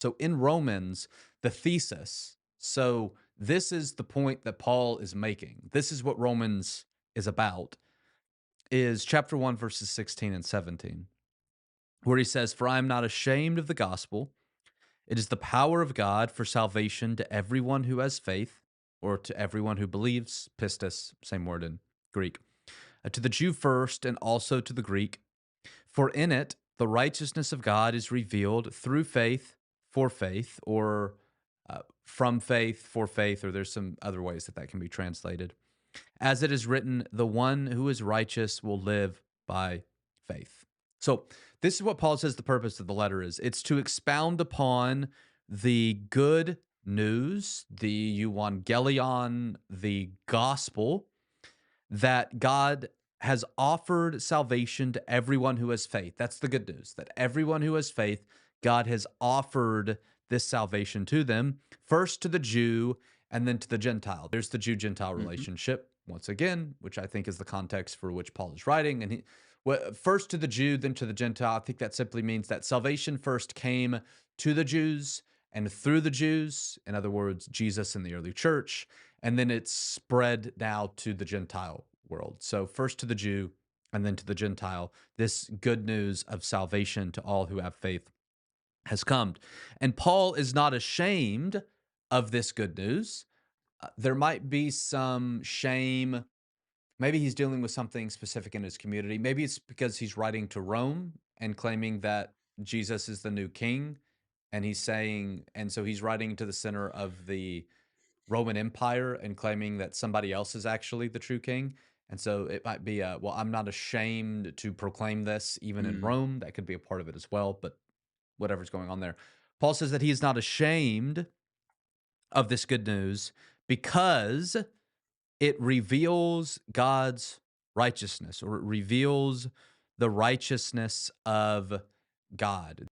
So in Romans, the thesis, so this is the point that Paul is making. This is what Romans is about, is chapter 1, verses 16 and 17, where he says, "For I am not ashamed of the gospel. It is the power of God for salvation to everyone who has faith," or to everyone who believes, pistis, same word in Greek, "to the Jew first and also to the Greek. For in it the righteousness of God is revealed through faith for faith," or from faith for faith, or there's some other ways that that can be translated. "As it is written, the one who is righteous will live by faith." So, this is what Paul says the purpose of the letter is. It's to expound upon the good news, the euangelion, the gospel, that God has offered salvation to everyone who has faith. That's the good news, that everyone who has faith, God has offered this salvation to them, first to the Jew and then to the Gentile. There's the Jew Gentile Mhm. relationship, once again, which I think is the context for which Paul is writing. And first to the Jew, then to the Gentile. I think that simply means that salvation first came to the Jews and through the Jews, in other words, Jesus and the early church, and then it's spread now to the Gentile world. So first to the Jew and then to the Gentile, this good news of salvation to all who have faith has come. And Paul is not ashamed of this good news. There might be some shame. Maybe he's dealing with something specific in his community. Maybe it's because he's writing to Rome and claiming that Jesus is the new king. And he's saying, and so he's writing to the center of the Roman Empire and claiming that somebody else is actually the true king. And so it might be well, I'm not ashamed to proclaim this even in Mm. Rome. That could be a part of it as well, but whatever's going on there. Paul says that he is not ashamed of this good news because it reveals God's righteousness, or it reveals the righteousness of God.